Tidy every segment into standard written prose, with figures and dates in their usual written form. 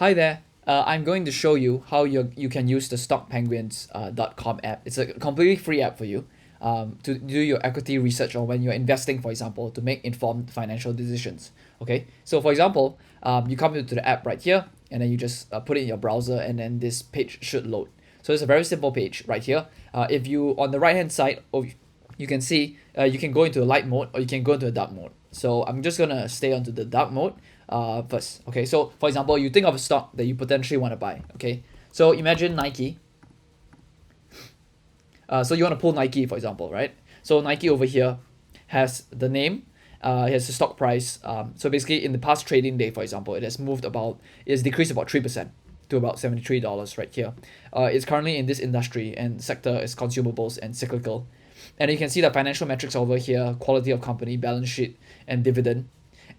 Hi there. I'm going to show you how you can use the StockPenguins.com app. It's a completely free app for you to do your equity research or when you're investing, for example, to make informed financial decisions. Okay, so for example, you come into the app right here and then you just put it in your browser and then this page should load. So it's a very simple page right here. If you on the right hand side, you can see you can go into a light mode or you can go into a dark mode. So I'm just gonna stay onto the dark mode first. Okay, so for example, you think of a stock that you potentially want to buy. Okay, so imagine Nike. So you want to pull Nike, for example, right? So Nike over here has the name, it has the stock price. So basically, in the past trading day, for example, it's decreased about 3% to about $73 right here. It's currently in this industry and sector is consumables and cyclical. And you can see the financial metrics over here: quality of company, balance sheet, and dividend.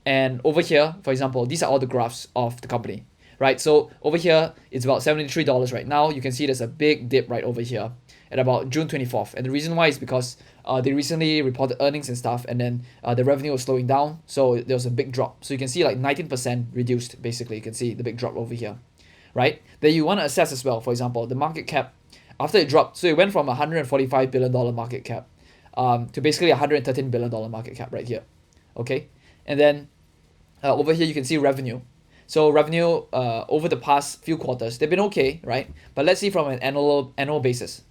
And over here, for example, these are all the graphs of the company, right? So over here, it's about $73 right now. You can see there's a big dip right over here at about June 24th. And the reason why is because they recently reported earnings and stuff, and then the revenue was slowing down. So there was a big drop. So you can see like 19% reduced, basically. You can see the big drop over here, right? Then you want to assess as well, for example, the market cap after it dropped. So it went from $145 billion market cap to basically $113 billion market cap right here, okay? And then over here you can see revenue. So revenue over the past few quarters, they've been okay, right? But let's see from an annual basis.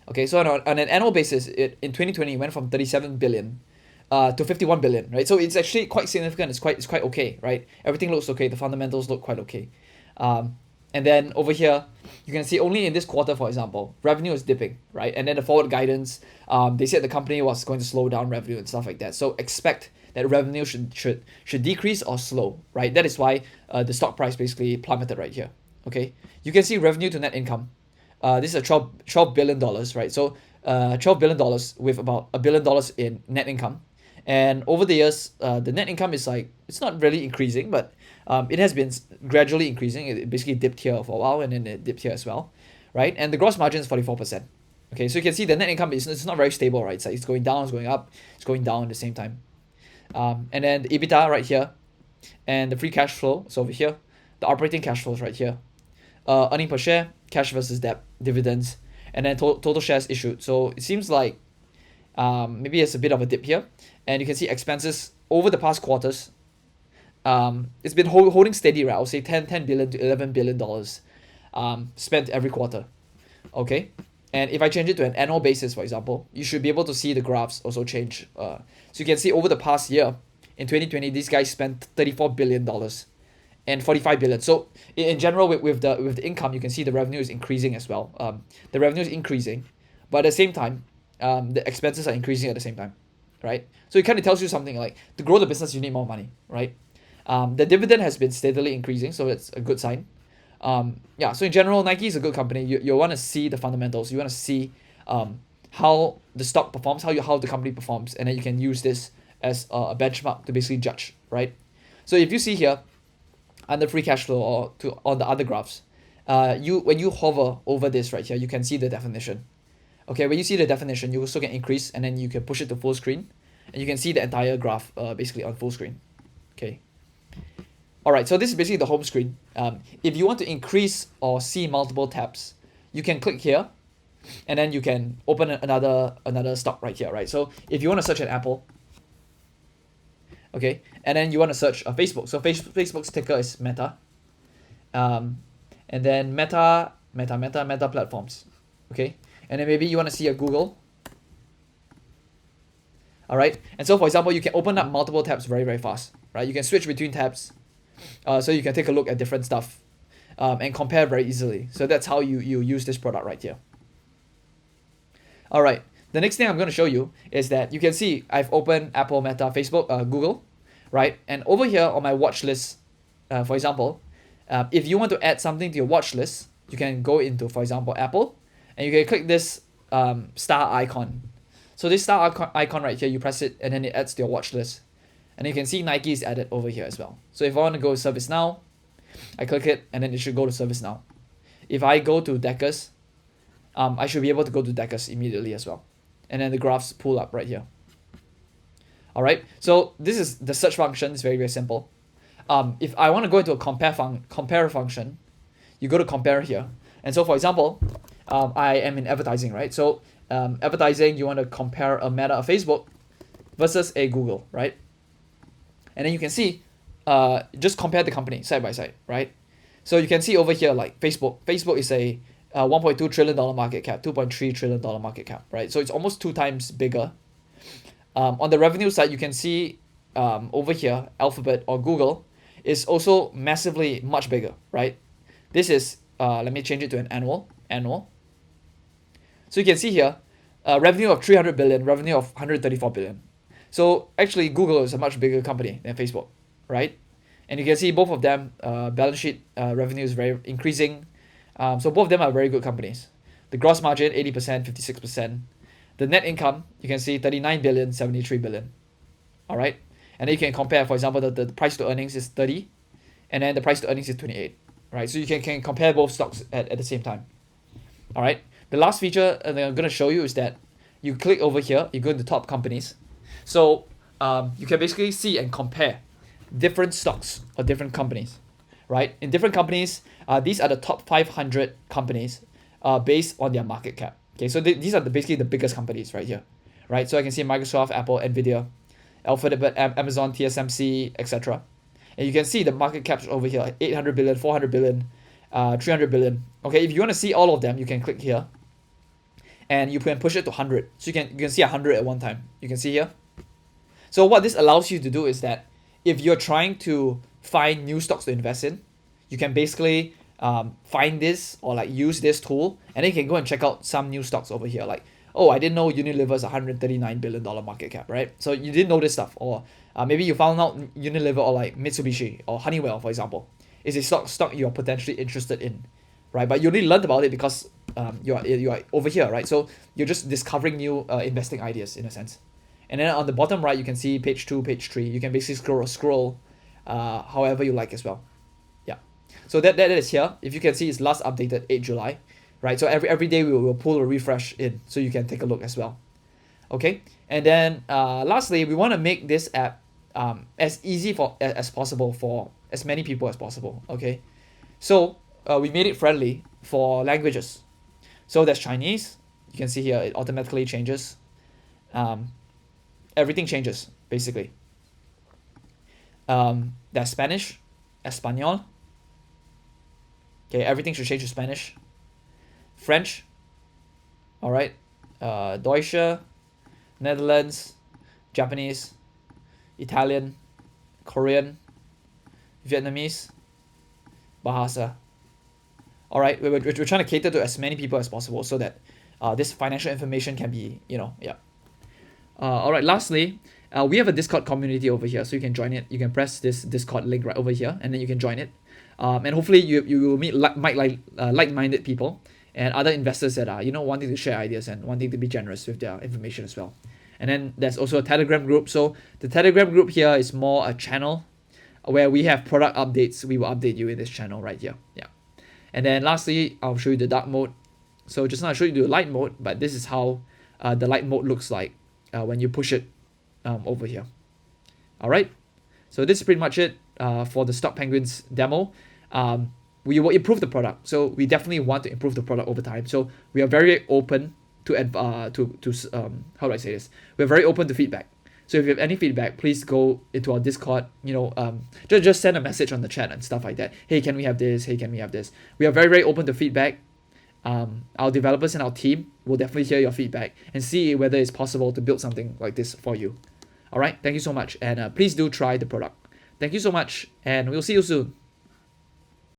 Okay, so on an annual basis, it in 2020 it went from 37 billion to 51 billion, right? So it's actually quite significant. It's quite okay, right? Everything looks okay. The fundamentals look quite okay. And then over here, you can see only in this quarter, for example, revenue is dipping, right? And then the forward guidance, they said the company was going to slow down revenue and stuff like that. So expect that revenue should decrease or slow, right? That is why the stock price basically plummeted right here. Okay, you can see revenue to net income. This is a $12 billion, right? So $12 billion with about $1 billion in net income. And over the years, the net income is like, it's not really increasing, but it has been gradually increasing. It basically dipped here for a while and then it dipped here as well, right? And the gross margin is 44%. Okay, so you can see the net income is it's not very stable, right? It's going down, it's going up, it's going down at the same time. And then the EBITDA right here, and the free cash flow is over here. The operating cash flows right here. Earning per share, cash versus debt, dividends, and then total shares issued. So it seems like maybe it's a bit of a dip here. And you can see expenses over the past quarters. It's been holding steady, right? I'll say 10 billion to $11 billion spent every quarter. Okay. And if I change it to an annual basis, for example, you should be able to see the graphs also change. So you can see over the past year, in 2020, these guys spent $34 billion and 45 billion. So in general, with the income, you can see the revenue is increasing as well. The revenue is increasing, but at the same time, the expenses are increasing at the same time, right? So it kind of tells you something like to grow the business, you need more money, right? The dividend has been steadily increasing, so it's a good sign. Yeah, so in general, Nike is a good company. You want to see the fundamentals. You want to see how the stock performs, how the company performs, and then you can use this as a benchmark to basically judge, right? So if you see here under free cash flow or on the other graphs, when you hover over this right here, you can see the definition. Okay, when you see the definition, you also can increase and then you can push it to full screen, and you can see the entire graph basically on full screen. Okay. All right, so this is basically the home screen. If you want to increase or see multiple tabs, you can click here, and then you can open another stock right here, right? So if you want to search an Apple, okay, and then you want to search a Facebook. So Facebook's ticker is Meta, and then Meta platforms, okay, and then maybe you want to see a Google. All right, and so for example, you can open up multiple tabs very, very fast, right? You can switch between tabs. So you can take a look at different stuff and compare very easily. So that's how you use this product right here. All right. The next thing I'm going to show you is that you can see I've opened Apple, Meta, Facebook, Google, right? And over here on my watch list, for example, if you want to add something to your watch list, you can go into, for example, Apple, and you can click this star icon. So this star icon right here, you press it, and then it adds to your watch list. And you can see Nike is added over here as well. So if I want to go to Service Now, I click it, and then it should go to Service Now. If I go to Deckers, I should be able to go to Deckers immediately as well. And then the graphs pull up right here. All right, so this is the search function. It's very, very simple. If I want to go into a compare function, you go to compare here. And so for example, I am in advertising, right? So advertising, you want to compare a Meta, a Facebook versus a Google, right? And then you can see, just compare the company side by side, right? So you can see over here, like Facebook is a $1.2 trillion market cap, $2.3 trillion market cap, right? So it's almost 2 times bigger. On the revenue side, you can see over here, Alphabet or Google is also massively much bigger, right? This is, let me change it to an annual. So you can see here, revenue of 300 billion, revenue of 134 billion. So actually, Google is a much bigger company than Facebook, right? And you can see both of them, balance sheet revenue is very increasing. So both of them are very good companies. The gross margin, 80%, 56%. The net income, you can see 39 billion, 73 billion. All right. And then you can compare, for example, the price to earnings is 30, and then the price to earnings is 28, right? So you can compare both stocks at the same time. All right. The last feature that I'm going to show you is that you click over here, you go to the top companies. So you can basically see and compare different stocks or different companies, right? In different companies, these are the top 500 companies based on their market cap. Okay, so these are basically the biggest companies right here, right? So I can see Microsoft, Apple, Nvidia, Alphabet, Amazon, TSMC, etc. And you can see the market caps over here, 800 billion, 400 billion, 300 billion. Okay, if you want to see all of them, you can click here, and you can push it to 100. So you can see 100 at one time. You can see here. So what this allows you to do is that if you're trying to find new stocks to invest in, you can basically find this or like use this tool, and then you can go and check out some new stocks over here. Like, oh, I didn't know Unilever is $139 billion market cap, right? So you didn't know this stuff, or maybe you found out Unilever or like Mitsubishi or Honeywell, for example, is a stock you're potentially interested in, right? But you only learned about it because you are over here, right? So you're just discovering new investing ideas in a sense. And then on the bottom right, you can see page 2, page 3. You can basically scroll however you like as well. Yeah. So that is here. If you can see, it's last updated 8 July, right? So every day we will pull a refresh in, so you can take a look as well. Okay. And then lastly, we want to make this app as easy as possible for as many people as possible. Okay. So we made it friendly for languages. So there's Chinese. You can see here it automatically changes. Everything changes basically. There's Spanish, Espanol. Okay, everything should change to Spanish. French. All right. Deutsche, Netherlands, Japanese, Italian, Korean, Vietnamese, Bahasa. All right, we're trying to cater to as many people as possible so that this financial information can be, yeah. All right, lastly, we have a Discord community over here, so you can join it. You can press this Discord link right over here, and then you can join it. And hopefully you will meet like-minded people and other investors that are, wanting to share ideas and wanting to be generous with their information as well. And then there's also a Telegram group. So the Telegram group here is more a channel where we have product updates. We will update you in this channel right here. Yeah. And then lastly, I'll show you the dark mode. So just now I showed you the light mode, but this is how the light mode looks like when you push it over here. All right. So this is pretty much it for the StockPenguins demo. We will improve the product. So we definitely want to improve the product over time. So we are very open to how do I say this? We're very open to feedback. So if you have any feedback, please go into our Discord. Just send a message on the chat and stuff like that. Hey, can we have this? Hey, can we have this? We are very, very open to feedback. Our developers and our team will definitely hear your feedback and see whether it's possible to build something like this for you. All right. Thank you so much. And please do try the product. Thank you so much. And we'll see you soon.